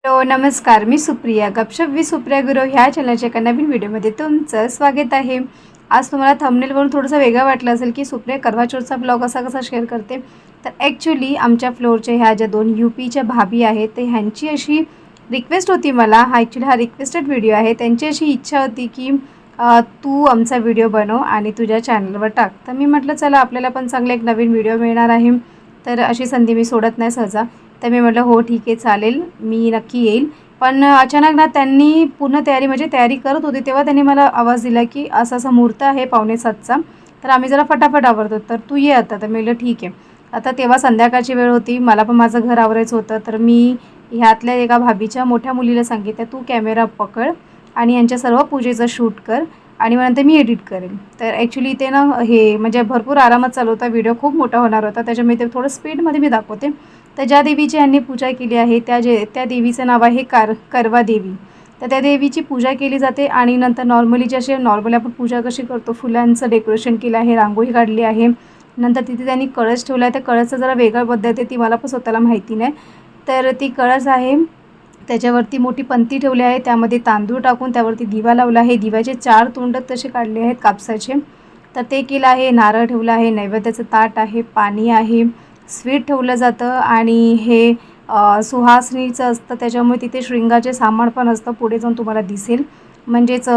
Hello नमस्कार, मी सुप्रिया. गपशप with Supriya Gurav ह्या चॅनलच्या एका नवीन व्हिडिओमध्ये तुमचं स्वागत आहे. आज तुम्हाला थंबनेलवरून थोडंसं वेगळं वाटलं असेल की सुप्रिया करवा चौथचा ब्लॉग असा कसा शेअर करते. तर ॲक्च्युली आमच्या फ्लोअरच्या ह्या ज्या 2 यूपीच्या भाभी आहेत, तर ह्यांची अशी रिक्वेस्ट होती मला. हा रिक्वेस्टेड व्हिडिओ आहे. त्यांची अशी इच्छा होती की तू आमचा व्हिडिओ बनव आणि तुझ्या चॅनलवर टाक. तर मी म्हटलं चला आपल्याला पण चांगला एक नवीन व्हिडिओ मिळणार आहे, तर अशी संधी मी सोडत नाही सहजा. तर मी म्हटलं हो ठीक आहे चालेल, मी नक्की येईल. पण अचानक ना त्यांनी पूर्ण तयारी करत होते तेव्हा त्यांनी मला आवाज दिला की असा मुहूर्त आहे 6:45चा, तर आम्ही जरा फटाफट आवरतो, तर तू ये आता. तर मी म्हटलं ठीक आहे. आता तेव्हा संध्याकाळची वेळ होती, मला पण माझं घर आवरायचं होतं. तर मी ह्यातल्या एका भाभीच्या मोठ्या मुलीला सांगितलं तू कॅमेरा पकड आणि यांच्या सर्व पूजेचं शूट कर आणि मग नंतर मी एडिट करेन. तर ॲक्च्युली ते ना हे म्हणजे भरपूर आरामात चालू होता व्हिडिओ, खूप मोठा होणार होता, त्याच्यामुळे ते थोडं स्पीडमध्ये मी दाखवते. तर ज्या देवीची यांनी पूजा केली आहे त्या देवीचं नाव आहे करवा देवी. तर त्या देवीची पूजा केली जाते आणि नंतर नॉर्मली जसे नॉर्मली आपण पूजा कशी करतो, फुलांचं डेकोरेशन केलं आहे, रांगोळी काढली आहे, नंतर तिथे त्यांनी कळस ठेवला आहे. त्या कळसाचं जरा वेगळं पद्धत आहे, ती मला पण स्वतःला माहिती नाही. तर ती कळस आहे, त्याच्यावरती मोठी पंती ठेवली आहे, त्यामध्ये तांदूळ टाकून त्यावरती दिवा लावला आहे. दिव्याचे 4 तोंड तसे काढले आहेत कापसाचे. तर ते केलं आहे. नारळ ठेवला आहे, नैवेद्याचं ताट आहे, पाणी आहे, स्वीट ठेवलं जातं आणि हे सुहासनीचं असतं, त्याच्यामुळे तिथे शृंगाचे सामान पण असतं, पुढे जाऊन तुम्हाला दिसेल. म्हणजेच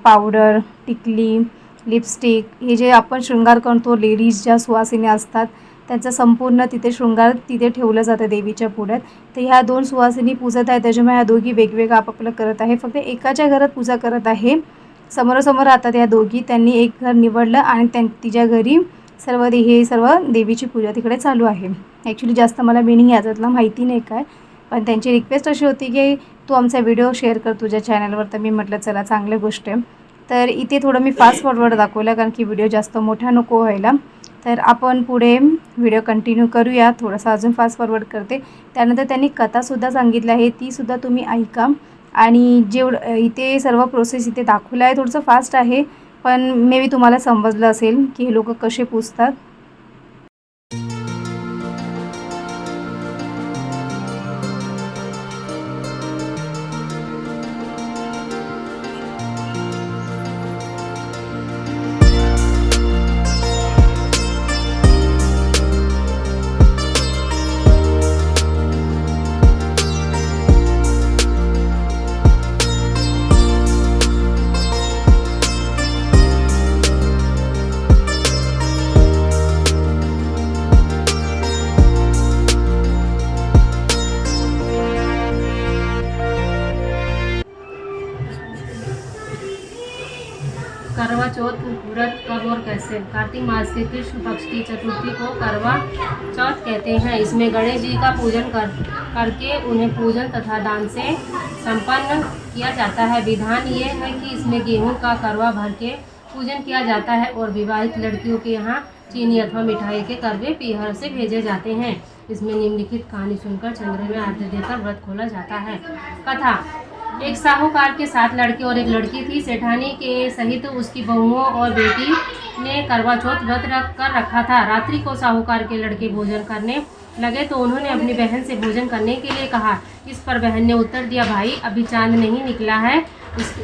पावडर, टिकली, लिपस्टिक, हे जे आपण शृंगार करतो लेडीज ज्या सुवासिनी असतात त्यांचा संपूर्ण तिथे शृंगार तिथे ठेवलं जातं देवीच्या पुढ्यात. तर ह्या 2 सुवासिनी पूजत आहेत, त्याच्यामुळे ह्या दोघी वेगवेगळं आपापलं करत आहे. फक्त एकाच्या घरात पूजा करत आहे, समोरासमोर राहतात या दोघी. त्यांनी एक घर निवडलं आणि तिच्या घरी हे सर्व देवीची पूजा तिकडे चालू आहे. ॲक्च्युली जास्त मला मीनिंग याच्यातलं माहिती नाही काय, पण त्यांची रिक्वेस्ट अशी होती की तू आमचा व्हिडिओ शेअर कर तुझ्या चॅनलवर. तर मी म्हटलं चला चांगली गोष्ट आहे. तर इथे थोडं मी फास्ट फॉरवर्ड दाखवलं कारण की व्हिडिओ जास्त मोठा नको व्हायला. तर आपण पुढे व्हिडिओ कंटिन्यू करूया. थोडासा अजून फास्ट फॉरवर्ड करते. त्यानंतर त्यांनी कथासुद्धा सांगितली आहे, तीसुद्धा तुम्ही ऐका. आणि जेवढं इथे सर्व प्रोसेस इथे दाखवलं आहे, थोडंसं फास्ट आहे, पण मे बी तुम्हाला समजलं असेल की हे लोक कसे पूजतात. करवा चौथ व्रत कब और कैसे? कार्तिक मास के कृष्ण पक्ष की चतुर्थी को करवा चौथ कहते हैं। इसमें गणेश जी का पूजन करके उन्हें पूजन तथा दान से संपन्न किया जाता है। विधान ये है कि इसमें गेहूं का करवा भर के पूजन किया जाता है और विवाहित लड़कियों के यहाँ चीनी अथवा मिठाई के करवे पीहर से भेजे जाते हैं। इसमें निम्नलिखित कहानी सुनकर चंद्र में आरती देकर व्रत खोला जाता है। कथा। एक साहूकार के 7 लड़के और एक लड़की थी। सेठानी के सहित उसकी बहुओं और बेटी ने करवा चौथ व्रत कर रखा था। रात्रि को साहूकार के लड़के भोजन करने लगे तो उन्होंने अपनी बहन से भोजन करने के लिए कहा। इस पर बहन ने उत्तर दिया, भाई अभी चांद नहीं निकला है,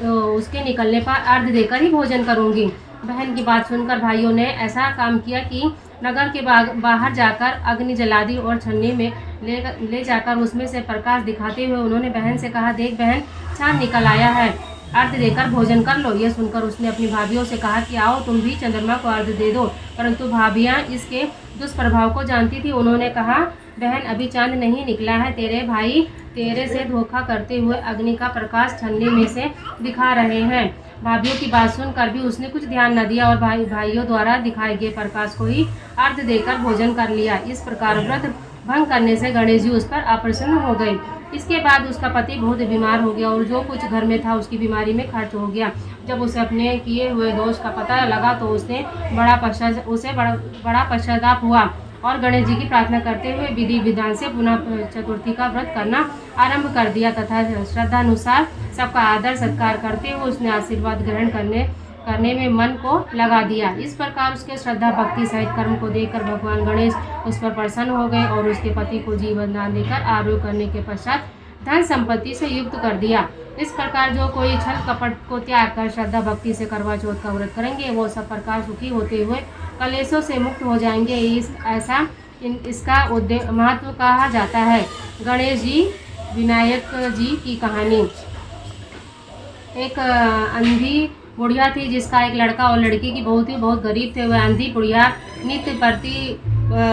उसके निकलने पर अर्घ देकर ही भोजन करूंगी। बहन की बात सुनकर भाइयों ने ऐसा काम किया कि नगर के बाहर जाकर अग्नि जला दी और छन्नी में ले जाकर उसमें से प्रकाश दिखाते हुए उन्होंने बहन से कहा, देख बहन, चांद निकल आया है, अर्घ देकर भोजन कर लो। यह सुनकर उसने अपनी भाभीियों से कहा कि आओ तुम भी चंद्रमा को अर्घ दे दो। परंतु भाभियाँ इसके दुष्प्रभाव को जानती थी। उन्होंने कहा, बहन अभी चांद नहीं निकला है, तेरे भाई तेरे से धोखा करते हुए अग्नि का प्रकाश छन्नी में से दिखा रहे हैं। भाभीियों की बात सुनकर भी उसने कुछ ध्यान न दिया और भाइयों द्वारा दिखाए गए प्रकाश को ही अर्घ देकर भोजन कर लिया। इस प्रकार व्रत भंग करने से गणेश जी उस पर अप्रसन्न हो गए। इसके बाद उसका पति बहुत बीमार हो गया और जो कुछ घर में था उसकी बीमारी में खर्च हो गया। जब उसे अपने किए हुए दोष का पता लगा तो उसे बड़ा पश्चाताप हुआ और गणेश जी की प्रार्थना करते हुए विधि विधान से पुनः चतुर्थी का व्रत करना आरंभ कर दिया तथा श्रद्धानुसार सबका आदर सत्कार करते हुए उसने आशीर्वाद ग्रहण करने में मन को लगा दिया। इस प्रकार उसके श्रद्धा भक्ति सहित कर्म को देखकर भगवान गणेश उस पर प्रसन्न हो गए और उसके पति को जीवन दान देकर आरोग्य करने के पश्चात धन संपत्ति से युक्त कर दिया। इस प्रकार जो कोई छल कपट को त्याग कर श्रद्धा भक्ति से करवा चौथ का व्रत करेंगे वो सब प्रकार सुखी होते हुए कलेशों से मुक्त हो जाएंगे। इसका महत्व कहा जाता है। गणेश जी विनायक जी की कहानी। एक अंधी बुढ़िया थी जिसका एक लड़का और लड़की की बहुत गरीब थे। वह अंधी बुढ़िया नित्य प्रति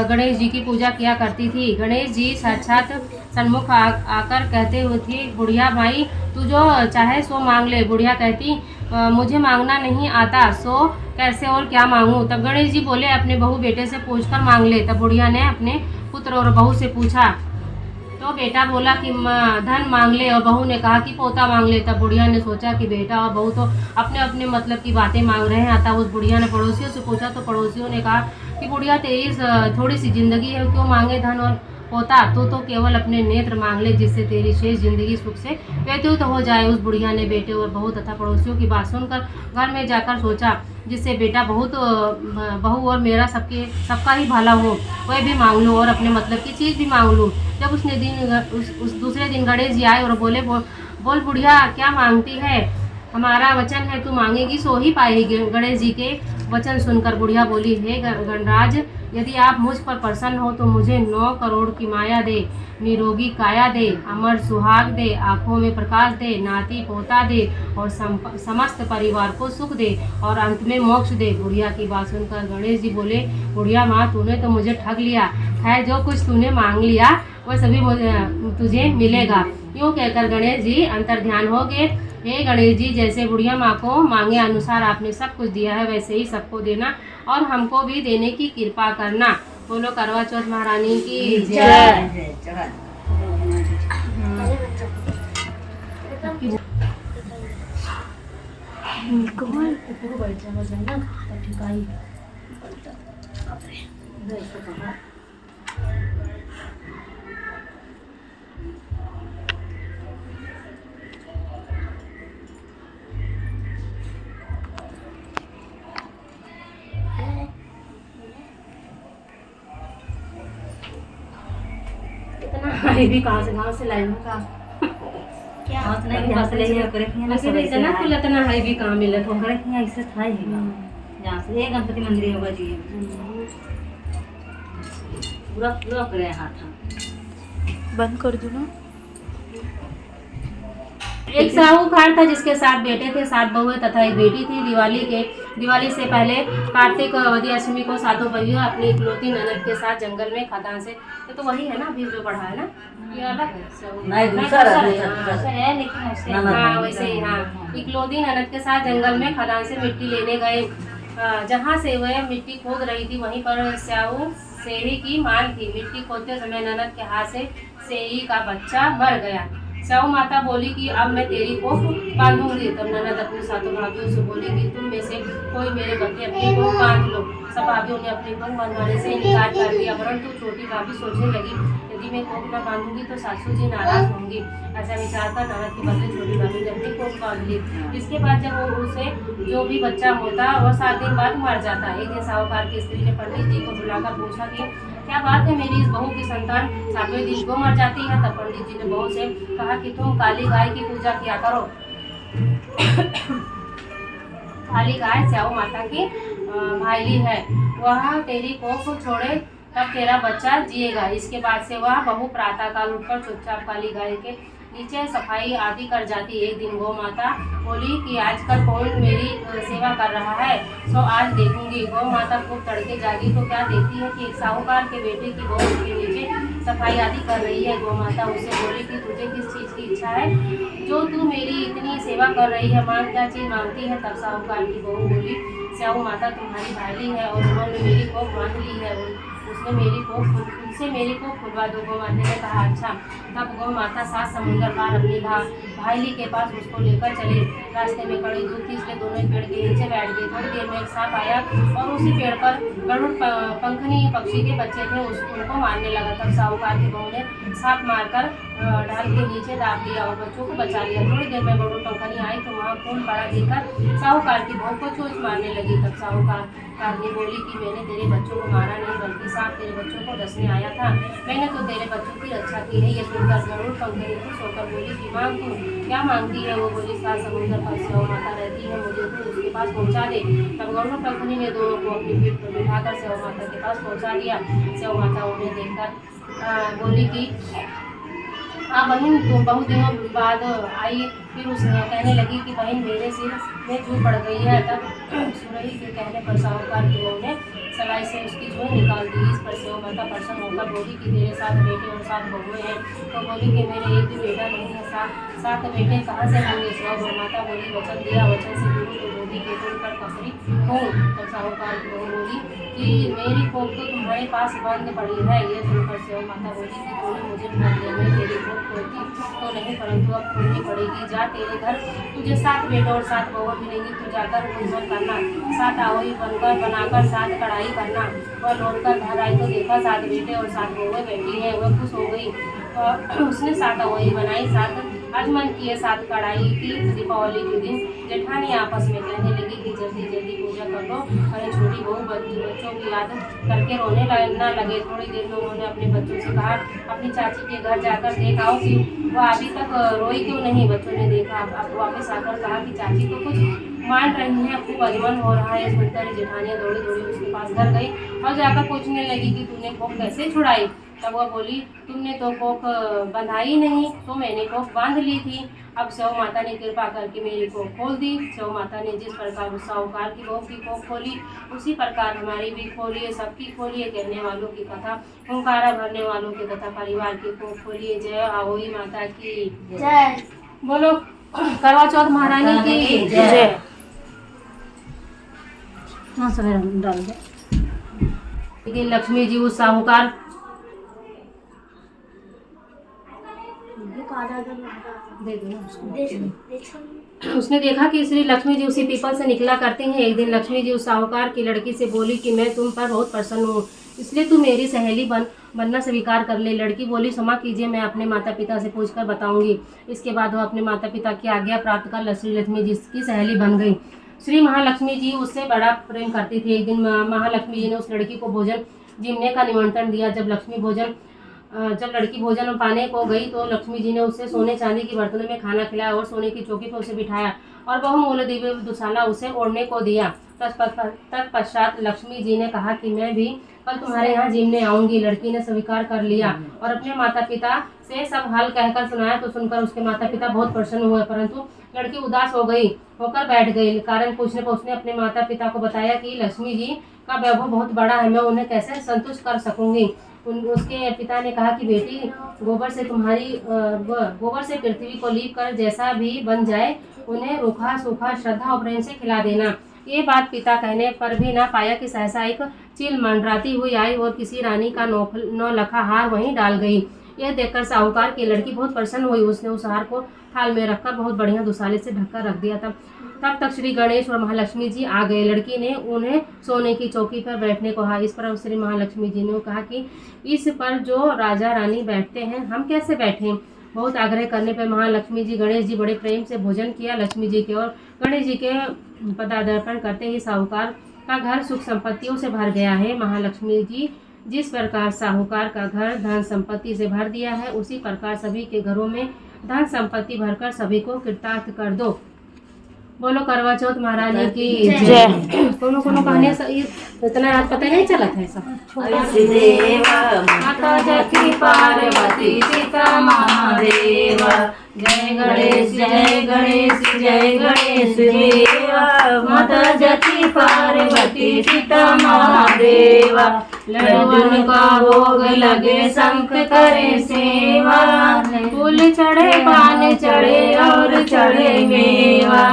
गणेश जी की पूजा किया करती थी। गणेश जी साक्षात सन्मुख आकर कहते हुए थी, बुढ़िया भाई तू जो चाहे सो मांग ले। बुढ़िया कहती, मुझे मांगना नहीं आता, सो कैसे और क्या मांगूं। तब गणेश जी बोले, अपने बहू बेटे से पूछकर मांग ले। तब बुढ़िया ने अपने पुत्र और बहू से पूछा तो बेटा बोला कि धन मांग ले और बहू ने कहा कि पोता मांग ले। तब बुढ़िया ने सोचा कि बेटा और बहू तो अपने अपने मतलब की बातें मांग रहे हैं। तब उस बुढ़िया ने पड़ोसियों से पूछा तो पड़ोसियों ने कहा कि बुढ़िया तेरी थोड़ी सी जिंदगी है, क्यों मांगे धन और पोता, तो केवल अपने नेत्र मांग ले जिससे तेरी शेष जिंदगी सुख से व्यतीत हो जाए। उस बुढ़िया ने बेटे और बहू तथा पड़ोसियों की बात सुनकर घर में जाकर सोचा जिससे बेटा बहू और मेरा सबका ही भला हो, वह भी मांग लूँ और अपने मतलब की चीज़ भी मांग लूँ। जब उस दूसरे दिन गणेश जी आए और बोले, बोल बुढ़िया क्या मांगती है, हमारा वचन है तू मांगेगी सो ही पाएगी। गणेश जी के वचन सुनकर बुढ़िया बोली, हे गणराज, यदि आप मुझ पर प्रसन्न हो तो मुझे 9 करोड़ की माया दे, निरोगी काया दे, अमर सुहाग दे, आंखों में प्रकाश दे, नाती पोता दे और समस्त परिवार को सुख दे और अंत में मोक्ष दे। बुढ़िया की बात सुनकर गणेश जी बोले, बुढ़िया माँ तूने तो मुझे ठग लिया है, जो कुछ तूने मांग लिया वह सभी तुझे मिलेगा। यूँ कहकर गणेश जी अंतर्ध्यान हो गए। हे गणेश जी, जैसे बुढ़िया माँ को मांगे अनुसार आपने सब कुछ दिया है, वैसे ही सबको देना और हमको भी देने की कृपा करना। बोलो करवा चौथ महारानी की जय। भी कहाँ से लाई का क्या इतना कुल इतना है भी कहाँ मिलत हो ऐसे था ही जहाँ से ये गणपति मंदिर होगा जी पूरा पूरा करे हाथ बंद कर दो ना। एक साहूकार था जिसके 7 बेटे थे, 7 बहुएं तथा एक बेटी थी। दिवाली से पहले कार्तिक वदी अष्टमी को सातों परिवार अपनी इकलौती ननद के साथ जंगल में खदान से, तो वही है ना अभी जो पढ़ा है ना, ये अलग है नहीं दूसरा है लेकिन हाँ वैसे ही हाँ, इकलौती ननद के साथ जंगल में खदान से मिट्टी लेने गए। जहाँ से वह मिट्टी खोद रही थी वहीं पर स्याऊ सेही की मान थी। मिट्टी खोदते समय ननद के हाथ से सेही का बच्चा मर गया। स्याऊ माता बोली कि अब मैं तेरी कोख बांधूंगी। तब ननद अपनी सातों भाभियों से बोली कि तुम में से कोई मेरे बदले अपनी कोख बांध लो। सब भाभियों ने अपनी कोख बांधवाने से इनकार कर दिया, परंतु छोटी भाभी सोचने लगी यदि मैं कोख न बांधूंगी तो सासू जी नाराज होंगी। ऐसा विचार कर ननद के बदले छोटी भाभी ने अपनी कोख बांध ली। इसके बाद जब उसे जो भी बच्चा होता वह 7 दिन बाद मर जाता। एक दिन साहूकार की स्त्री ने पंडित जी को बुलाकर पूछा कि क्या बात है, मेरी इस बहू की संतान 7वें दिन को मर जाती है। तब पंडित जी ने बहू से कहा कि तुम काली गाय की पूजा किया करो। काली गाय स्याऊ माता की भाईली है, वह तेरी कोख छोड़े तब तेरा बच्चा जिएगा। इसके बाद से वह बहू प्रातःकाल उठकर चुपचाप काली गाय के नीचे सफाई आदि कर जाती। एक दिन गौ माता बोली कि आजकल कौन मेरी सेवा कर रहा है, सो आज देखूंगी। गौ माता खूब तड़के जागी तो क्या देखती है कि एक साहूकार के बेटे की बहू उसके नीचे सफाई आदि कर रही है। गौ माता उससे बोली कि तुझे किस चीज़ की इच्छा है जो तू मेरी इतनी सेवा कर रही है, मांग क्या चीज़ मांगती है। तब साहूकार की बहू बोली, स्याऊ माता तुम्हारी भाईली है और उन्होंने मेरी कोख बांध ली है, उनसे मेरी कोख खुलवा दो। गौ माता ने कहा अच्छा। तब गौ माता 7 समुंदर पार अपनी भाईली के पास उसको लेकर चले। रास्ते में कड़ी दूर थी इसलिए दोनों पेड़ के नीचे बैठ गए। थोड़ी देर में एक सांप आया और उसी पेड़ पर गरुड़ पंखनी पक्षी के बच्चे थे, उनको मारने लगा। तब साहूकार की बहू ने सांप मारकर ढाल के नीचे दाब दिया और बच्चों को बचा लिया। थोड़ी देर में बड़ू टंकनी आई तो वहाँ खून पड़ा देखकर साहूकार की बहू को चोंच मारने लगी। तब साहूकार ने बोली कि मैंने तेरे बच्चों को मारा नहीं, बल्कि सांप तेरे बच्चों को डसने आया था। मैंने तो तेरे बच्चों की रक्षा की है। ये सुनकर गरुड़ टंकनी खुश होकर बोली कि मांग तू क्या मांगती है? वो बोली 7 समुद्र पर सेव माता रहती है, मुझे तू उसके पास पहुँचा दे। तब गरुड़ टंकनी ने दोनों को अपनी पीठ पर बिठाकर सेव माता के पास पहुँचा दिया। सेव माता उन्हें देखकर बोली कि बहन तो बहुत दिनों बाद आई। फिर उस कहने लगी कि बहन मेरे सिर में जू पड़ गई है। तब सुरही के कहने पर साहूकार की बहू ने सलाई से उसकी जू निकाल दी। इस पर सेव माता प्रसन्न होकर बोली कि तेरे 7 बेटे और 7 बहुएं हैं। तो बोली कि मेरे एक भी बेटा नहीं है, 7 बेटे कहाँ से होंगे? सेव माता बोली वचन दिया, वचन से गुरु को बोली के तुम पर कपड़ी हूँ। तब साहूकार की बहू बोली कि मेरी कोख तो तुम्हारे पास बंद पड़ी है। ये सुनकर सेव माता बोली कि तूने मुझे भर दिया, मैं तेरी कोख खोलती तो नहीं, परंतु अब खोलनी पड़ेगी। जा तेरे घर तुझे 7 बेटे और 7 बहुएं मिलेंगी। तू जाकर उन्हें करना, 7 आवई बनाकर 7 कढ़ाई करना। वह लौटकर घर आई तो देखा 7 बेटे और 7 बहुएं बैठी हैं। वह खुश हो गई और उसने 7 आवई बनाई, 7 आचमन किए, 7 कढ़ाई की। दीपावली के दिन जेठानी आपस में कहने लगी कि जल्दी जल्दी पूजा कर लो, अरे छोटी बहू बच्चों की याद करके रोने न लगे। थोड़ी देर में उन्होंने अपने बच्चों से कहा अपनी चाची के घर जाकर देख आओ कि वह अभी तक रोई क्यों नहीं। बच्चों ने देखा, अब वापस आकर कहा कि चाची तो कुछ मान रही है, खूब अजमन हो रहा है। सुनकर जेठानियाँ दौड़ी दौड़ी उसके पास घर गई और जाकर पूछने लगी कि तूने कोख कैसे छुड़ाई? तब वह बोली तुमने तो कोख बंधाई नहीं, तो मैंने कोख बांध ली थी। अब सेव माता ने कृपा करके मेरी कोख खोल दी। सेव माता ने जिस प्रकार उस साहूकार की बहू की कोख खोली, उसी प्रकार हमारी भी खोलिए, सबकी खोलिए। कहने वालों की कथा, हुंकारा भरने वालों की कथा, परिवार की कोख खोलिए। जय आओई माता की जय। बोलो करवा चौथ महारानी की जय। हाँ सवेरा डाल दे। लेकिन लक्ष्मी जी उस साहूकार दे दो ना उसने देखा कि श्री लक्ष्मी जी उसी पीपल से निकला करती हैं। एक दिन लक्ष्मी जी उस साहूकार की लड़की से बोली कि मैं तुम पर बहुत प्रसन्न हूँ, इसलिए तू मेरी सहेली बनना स्वीकार कर ले। लड़की बोली क्षमा कीजिए, मैं अपने माता पिता से पूछकर बताऊंगी। इसके बाद वह अपने माता पिता की आज्ञा प्राप्त कर श्री लक्ष्मी जी की सहेली बन गई। श्री महालक्ष्मी जी उससे बड़ा प्रेम करती थी। एक दिन महालक्ष्मी जी ने उस लड़की को भोजन जिमने का निमंत्रण दिया। जब लड़की भोजन पाने को गई तो लक्ष्मी जी ने उसे सोने चांदी की बर्तनों में खाना खिलाया और सोने की चौकी पर उसे बिठाया और बहुमूल्य दिव्य दुशाला उसे ओढ़ने को दिया। तत्पश्चात लक्ष्मी जी ने कहा कि मैं भी कल तुम्हारे यहाँ जिमने आऊंगी। लड़की ने स्वीकार कर लिया और अपने माता पिता से सब हाल कहकर सुनाया। तो सुनकर उसके माता पिता बहुत प्रसन्न हुए, परंतु लड़की उदास होकर बैठ गई। कारण पूछने पर उसने अपने माता पिता को बताया कि लक्ष्मी जी का वैभव बहुत बड़ा है, मैं उन्हें कैसे संतुष्ट कर सकूंगी। उसके पिता ने कहा कि बेटी गोबर से पृथ्वी को लीप कर जैसा भी बन जाए उन्हें रूखा सूखा श्रद्धा और प्रेम से खिला देना। ये बात पिता कहने पर भी ना पाया कि सहसा एक चील मंडराती हुई आई और किसी रानी का 9 लखा हार वहीं डाल गई। यह देखकर साहूकार की लड़की बहुत प्रसन्न हुई। उसने उस हार को थाल में रखकर बहुत बढ़िया दुशाले से ढककर रख दिया। तब तक श्री गणेश और महालक्ष्मी जी आ गए। लड़की ने उन्हें सोने की चौकी पर बैठने को कहा। इस पर श्री महालक्ष्मी जी ने कहा कि इस पर जो राजा रानी बैठते हैं हम कैसे बैठें। बहुत आग्रह करने पर महालक्ष्मी जी गणेश जी बड़े प्रेम से भोजन किया। लक्ष्मी जी के और गणेश जी के पदार्पण करते ही साहूकार का घर सुख संपत्तियों से भर गया है। महालक्ष्मी जी जिस प्रकार साहूकार का घर धन संपत्ति से भर दिया है, उसी प्रकार सभी के घरों में धन संपत्ति भरकर सभी को कृतार्थ कर दो। बोलो करवा चौथ महारानी की जय। कोनो कहानियां इतना याद पता नहीं चला था ऐसा। माता जति पार्वती सीता महादेव, जय गणेश जय गणेश जय गणेश देवा। माता जति पार्वती सीता महादेव, लड्डू का भोग लगे शंख करे सेवा। फूल चढ़े पान चढ़े और चढ़े मेवा,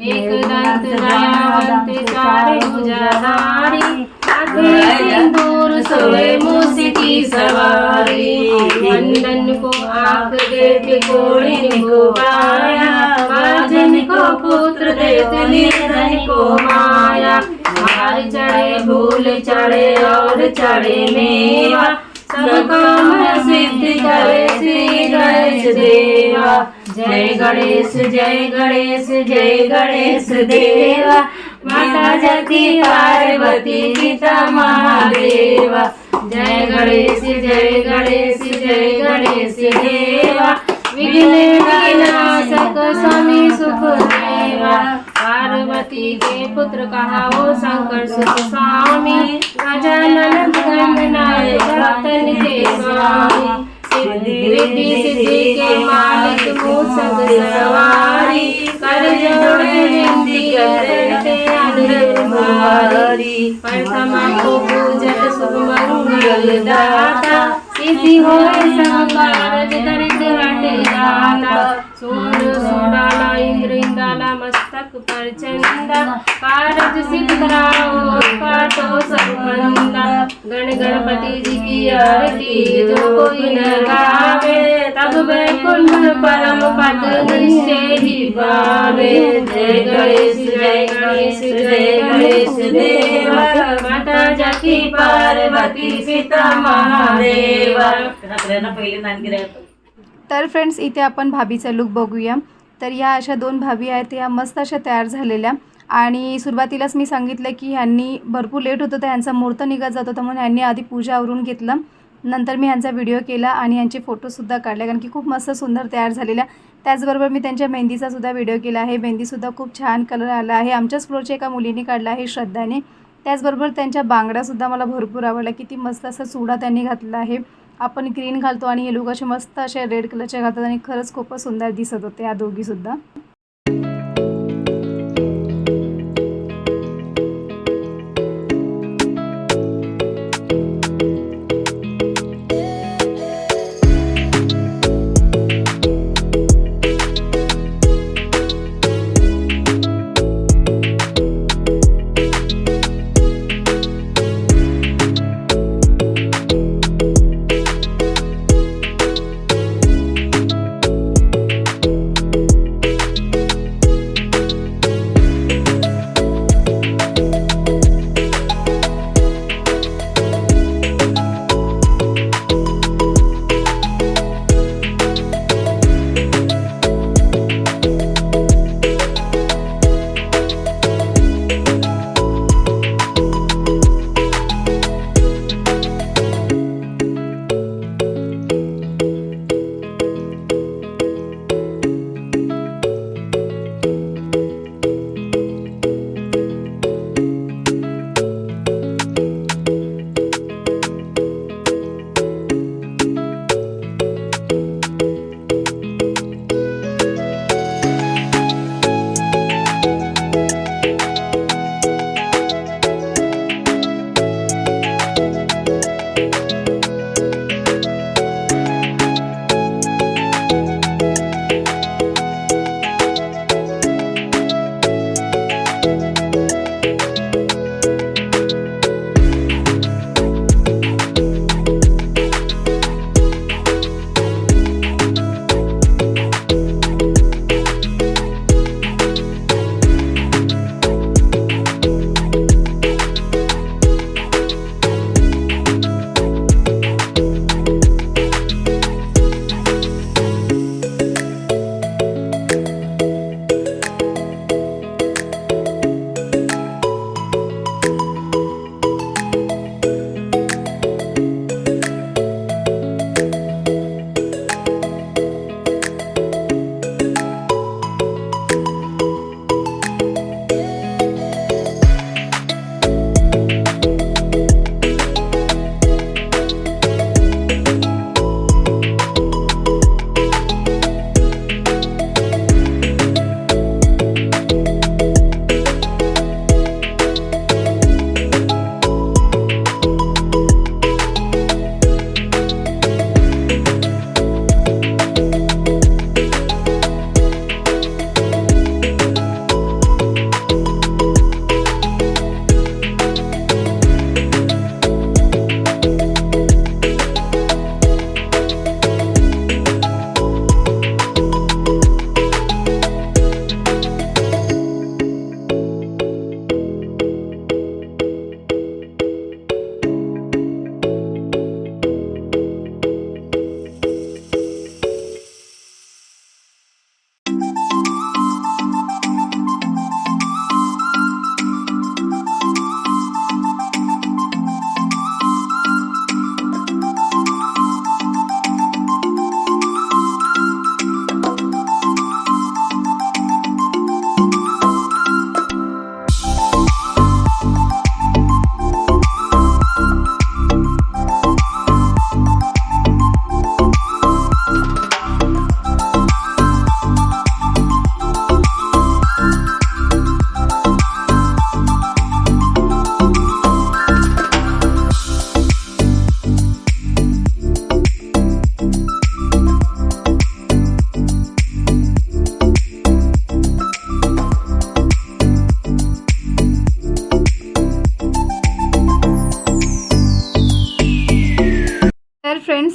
एक दंत दयावंत चारे भुजाधारी, हाथे सिंदूर सोए मूस की सवारी। नंदन को आँख देते कोड़िन को पाया, बाजन को पुत्र देते निर्धन को माया। हार चढ़े फूल चढ़े और चढ़े मेवा, सब काम सिद्ध करे श्री गणेश देवा। जय गणेश जय गणेश जय गणेश देवा। माता जति पार्वती पिता महादेवा। जय गणेश जय गणेश जय गणेश देवा। विघ्न विनाशक स्वामी सुखदेवा। पार्वती के पुत्र कहा हो शंकर सुख स्वामी। गजानन गणनायक भक्तन के स्वामी। रिद्धि सिद्धि के मालिक मूषक सवारी। कर जोड़े विनती करते अनुहारी। प्रथमा को पूजत शुभ मंगल दाता। सिद्धि होए सब कारज दरिद्र हटे जाता। सोन सोडाला इंद्र इंदाला मस्तक पर चंदा। कारज सिद्ध कराओ काटो सब फंदा। गण गणपति जी की आरती जो कोई न गावे। तब वैकुंठ परम पद निश्चय ही पावे। जय गणेश जय गणेश जय गणेश देवा। माता जति पार्वती पिता महादेवा। तर फ्रेंड्स इथे आपण भाभीचा लुक बघूया। तर ह्या अशा 2 भाभी आहेत, ह्या मस्त अशा तयार झालेल्या। आणि सुरुवातीलाच मी सांगितलं की ह्यांनी भरपूर लेट होतं तर ह्यांचा मुहूर्त निघत जात होता, म्हणून ह्यांनी आधी पूजा आवरून घेतलं। नंतर मी ह्यांचा व्हिडिओ केला आणि ह्यांचे फोटोसुद्धा काढले, कारण की खूप मस्त सुंदर तयार झालेल्या। त्याचबरोबर मी त्यांच्या मेहंदीचासुद्धा व्हिडिओ केला आहे। मेहंदीसुद्धा खूप छान कलर आला आहे, आमच्याच फ्लोरच्या एका मुलीने काढला आहे श्रद्धाने। त्याचबरोबर त्यांच्या बांगड्यासुद्धा मला भरपूर आवडल्या, किती मस्त असा चुडा त्यांनी घातला आहे। आपण ग्रीन घालतो आणि हे लोक असे मस्त असे रेड कलरचे घालतात आणि खरंच खूपच सुंदर दिसत होते या दोघीसुद्धा।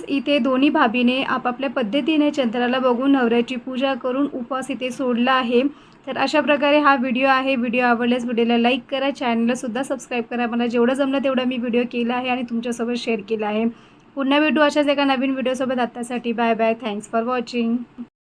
इथे दोन्ही भाभीने आपापल्या पद्धतीने चंद्राला बघून नवऱ्याची पूजा करून उपवास इथे सोडला आहे. तर अशा प्रकारे हा व्हिडिओ आहे. व्हिडिओ आवडल्यास व्हिडिओला लाईक करा, चॅनललासुद्धा सबस्क्राईब करा. मला जेवढं जमलं तेवढं मी व्हिडिओ केला आहे आणि तुमच्यासोबत शेअर केला आहे. पुन्हा भेटू अशाच एका नवीन व्हिडिओसोबत. आत्तासाठी bye bye. Thanks for watching.